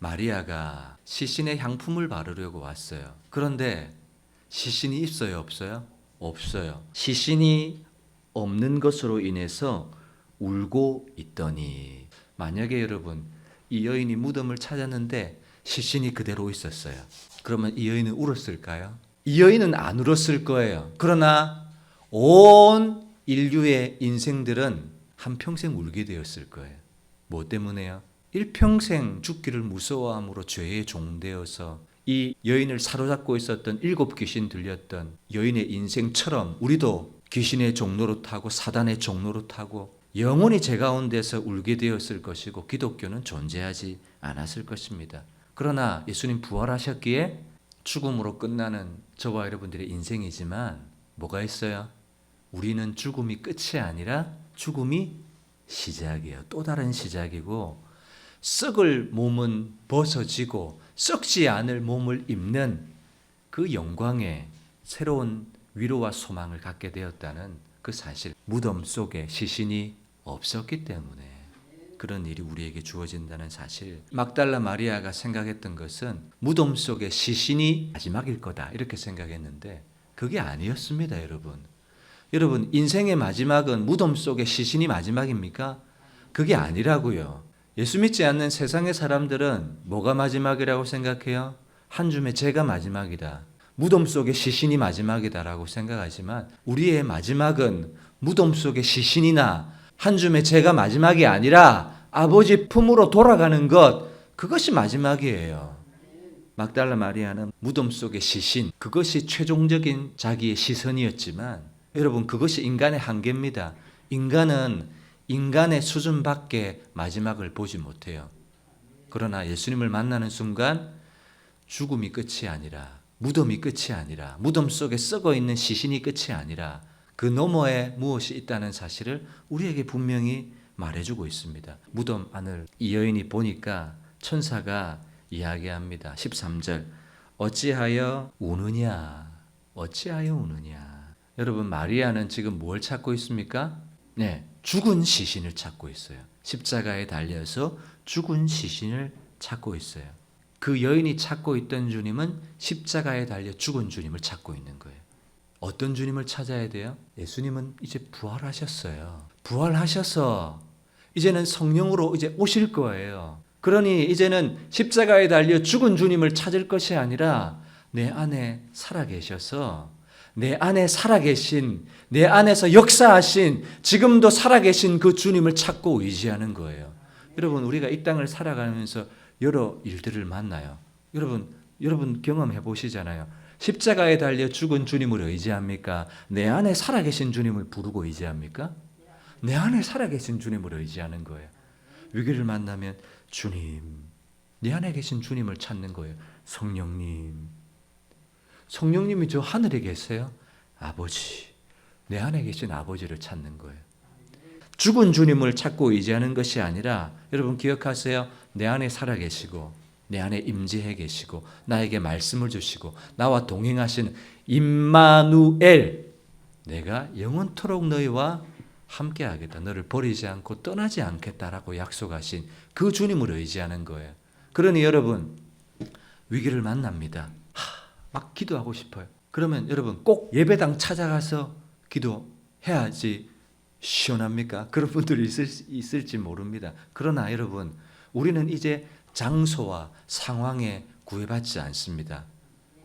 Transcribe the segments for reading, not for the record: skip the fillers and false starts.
마리아가 시신의 향품을 바르려고 왔어요. 그런데 시신이 있어요, 없어요? 없어요. 시신이 없는 것으로 인해서 울고 있더니, 만약에 여러분 이 여인이 무덤을 찾았는데 시신이 그대로 있었어요. 그러면 이 여인은 울었을까요? 이 여인은 안 울었을 거예요. 그러나 온 인류의 인생들은 한평생 울게 되었을 거예요. 뭐 때문에요? 일평생 죽기를 무서워함으로 죄의 종되어서 이 여인을 사로잡고 있었던 7귀신 들렸던 여인의 인생처럼 우리도 귀신의 종로로 타고 사단의 종로로 타고 영원히 제 가운데서 울게 되었을 것이고, 기독교는 존재하지 않았을 것입니다. 그러나 예수님 부활하셨기에 죽음으로 끝나는 저와 여러분들의 인생이지만 뭐가 있어요? 우리는 죽음이 끝이 아니라 죽음이 시작이에요. 또 다른 시작이고, 썩을 몸은 벗어지고 썩지 않을 몸을 입는 그 영광의 새로운 위로와 소망을 갖게 되었다는 그 사실, 무덤 속에 시신이 없었기 때문에 그런 일이 우리에게 주어진다는 사실. 막달라 마리아가 생각했던 것은 무덤 속에 시신이 마지막일 거다 이렇게 생각했는데 그게 아니었습니다. 여러분 인생의 마지막은 무덤 속에 시신이 마지막입니까? 그게 아니라고요. 예수 믿지 않는 세상의 사람들은 뭐가 마지막이라고 생각해요? 한 줌의 죄가 마지막이다, 무덤 속에 시신이 마지막이다라고 생각하지만, 우리의 마지막은 무덤 속에 시신이나 한 줌의 죄가 마지막이 아니라 아버지 품으로 돌아가는 것, 그것이 마지막이에요. 막달라 마리아는 무덤 속의 시신, 그것이 최종적인 자기의 시선이었지만 여러분, 그것이 인간의 한계입니다. 인간은 인간의 수준밖에 마지막을 보지 못해요. 그러나 예수님을 만나는 순간 죽음이 끝이 아니라, 무덤이 끝이 아니라, 무덤 속에 썩어 있는 시신이 끝이 아니라 그 너머에 무엇이 있다는 사실을 우리에게 분명히 말해주고 있습니다. 무덤 안을 이 여인이 보니까 천사가 이야기합니다. 13절, 어찌하여 우느냐? 어찌하여 우느냐? 여러분, 마리아는 지금 뭘 찾고 있습니까? 네, 죽은 시신을 찾고 있어요. 십자가에 달려서 죽은 시신을 찾고 있어요. 그 여인이 찾고 있던 주님은 십자가에 달려 죽은 주님을 찾고 있는 거예요. 어떤 주님을 찾아야 돼요? 예수님은 이제 부활하셨어요. 부활하셔서 이제는 성령으로 이제 오실 거예요. 그러니 이제는 십자가에 달려 죽은 주님을 찾을 것이 아니라 내 안에 살아계셔서, 내 안에 살아계신, 내 안에서 역사하신, 지금도 살아계신 그 주님을 찾고 의지하는 거예요. 여러분, 우리가 이 땅을 살아가면서 여러 일들을 만나요. 여러분 경험해 보시잖아요. 십자가에 달려 죽은 주님을 의지합니까? 내 안에 살아계신 주님을 부르고 의지합니까? 내 안에 살아계신 주님을 의지하는 거예요. 위기를 만나면 주님, 내 안에 계신 주님을 찾는 거예요. 성령님이 저 하늘에 계세요? 아버지, 내 안에 계신 아버지를 찾는 거예요. 죽은 주님을 찾고 의지하는 것이 아니라, 여러분 기억하세요. 내 안에 살아계시고 내 안에 임재해 계시고 나에게 말씀을 주시고 나와 동행하시는 임마누엘, 내가 영원토록 너희와 함께하겠다, 너를 버리지 않고 떠나지 않겠다라고 약속하신 그 주님을 의지하는 거예요. 그러니 여러분, 위기를 만납니다. 막 기도하고 싶어요. 그러면 여러분 꼭 예배당 찾아가서 기도해야지 시원합니까? 그런 분들이 있을지 모릅니다. 그러나 여러분, 우리는 이제 장소와 상황에 구애받지 않습니다.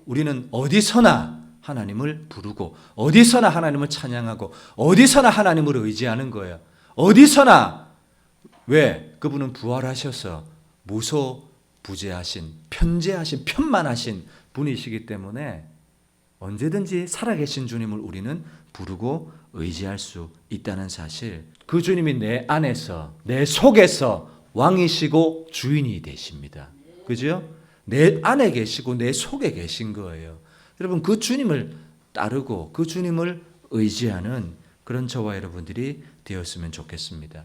우리는 어디서나 하나님을 부르고 어디서나 하나님을 찬양하고 어디서나 하나님을 의지하는 거예요. 어디서나. 왜? 그분은 부활하셔서 무소부재하신, 편재하신, 편만하신 분이시기 때문에 언제든지 살아계신 주님을 우리는 부르고 의지할 수 있다는 사실, 그 주님이 내 안에서, 내 속에서 왕이시고 주인이 되십니다. 그죠? 내 안에 계시고 내 속에 계신 거예요. 여러분, 그 주님을 따르고 그 주님을 의지하는 그런 저와 여러분들이 되었으면 좋겠습니다.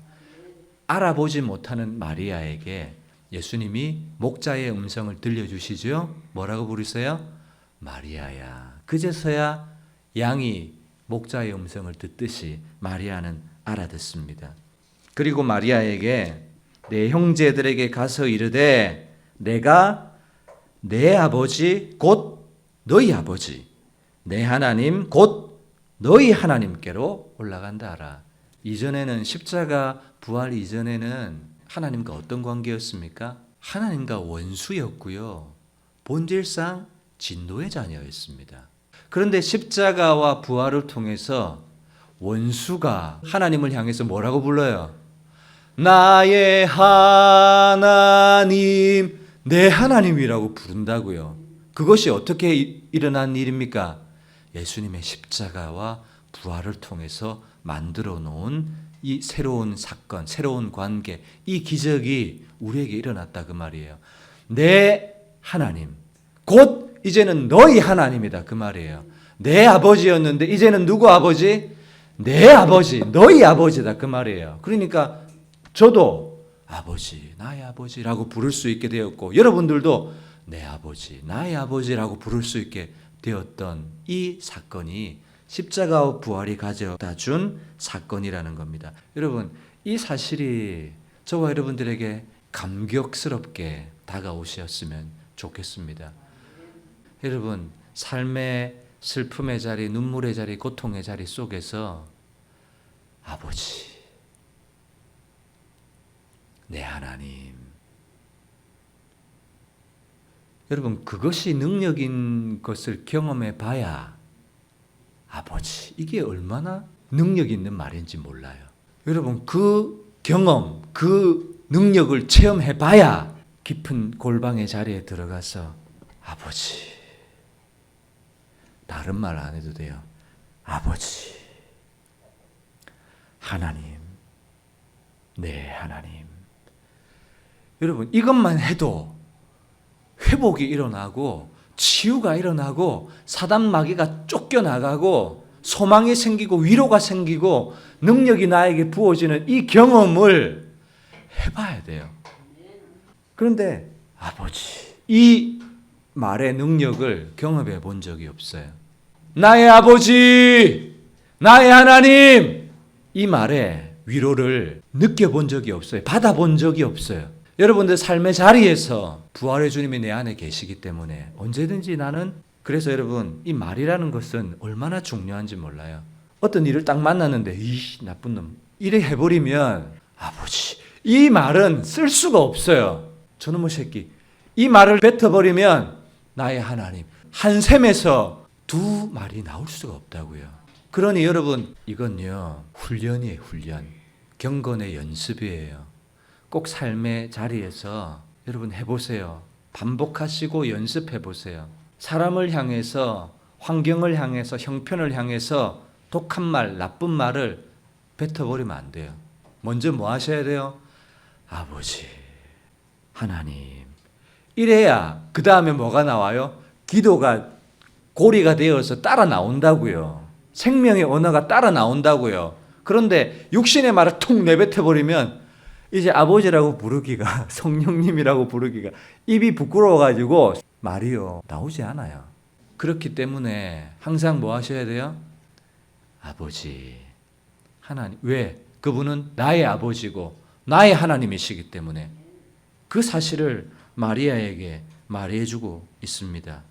알아보지 못하는 마리아에게 예수님이 목자의 음성을 들려주시죠. 뭐라고 부르세요? 마리아야. 그제서야 양이 목자의 음성을 듣듯이 마리아는 알아듣습니다. 그리고 마리아에게 내 형제들에게 가서 이르되 내가 내 아버지 곧 너희 아버지, 내 하나님 곧 너희 하나님께로 올라간다 하라. 이전에는 십자가 부활 이전에는 하나님과 어떤 관계였습니까? 하나님과 원수였고요. 본질상 진노의 자녀였습니다. 그런데 십자가와 부활을 통해서 원수가 하나님을 향해서 뭐라고 불러요? 나의 하나님, 내 하나님이라고 부른다고요. 그것이 어떻게 일어난 일입니까? 예수님의 십자가와 부활을 통해서 만들어 놓은 이 새로운 사건, 새로운 관계, 이 기적이 우리에게 일어났다 그 말이에요. 내 하나님, 곧 이제는 너희 하나님이다 그 말이에요. 내 아버지였는데 이제는 누구 아버지? 내 아버지, 너희 아버지다 그 말이에요. 그러니까 저도 아버지, 나의 아버지라고 부를 수 있게 되었고 여러분들도 내 아버지, 나의 아버지라고 부를 수 있게 되었던 이 사건이 십자가와 부활이 가져다 준 사건이라는 겁니다. 여러분, 이 사실이 저와 여러분들에게 감격스럽게 다가오셨으면 좋겠습니다. 여러분, 삶의 슬픔의 자리, 눈물의 자리, 고통의 자리 속에서 아버지, 내 하나님. 여러분, 그것이 능력인 것을 경험해 봐야 아버지, 이게 얼마나 능력 있는 말인지 몰라요. 여러분, 그 경험, 그 능력을 체험해 봐야 깊은 골방의 자리에 들어가서 아버지, 다른 말 안 해도 돼요. 아버지, 하나님, 내 하나님. 여러분, 이것만 해도 회복이 일어나고 치유가 일어나고 사단 마귀가 쫓겨나가고 소망이 생기고 위로가 생기고 능력이 나에게 부어지는 이 경험을 해봐야 돼요. 그런데 아버지, 이 말의 능력을 경험해 본 적이 없어요. 나의 아버지, 나의 하나님, 이 말의 위로를 느껴본 적이 없어요. 받아본 적이 없어요. 여러분들 삶의 자리에서 부활의 주님이 내 안에 계시기 때문에 언제든지 나는, 그래서 여러분, 이 말이라는 것은 얼마나 중요한지 몰라요. 어떤 일을 딱 만났는데 이 나쁜 놈 이래 해버리면 아버지, 이 말은 쓸 수가 없어요. 저놈의 새끼, 이 말을 뱉어버리면 나의 하나님, 한 셈에서 두 말이 나올 수가 없다고요. 그러니 여러분, 이건요 훈련이에요. 훈련, 경건의 연습이에요. 꼭 삶의 자리에서 여러분 해보세요. 반복하시고 연습해보세요. 사람을 향해서, 환경을 향해서, 형편을 향해서 독한 말, 나쁜 말을 뱉어버리면 안 돼요. 먼저 뭐 하셔야 돼요? 아버지, 하나님. 이래야 그 다음에 뭐가 나와요? 기도가 고리가 되어서 따라 나온다고요. 생명의 언어가 따라 나온다고요. 그런데 육신의 말을 툭 내뱉어버리면 이제 아버지라고 부르기가, 성령님이라고 부르기가 입이 부끄러워가지고 말이요 나오지 않아요. 그렇기 때문에 항상 뭐 하셔야 돼요? 아버지, 하나님. 왜? 그분은 나의 아버지고 나의 하나님이시기 때문에 그 사실을 마리아에게 말해주고 있습니다.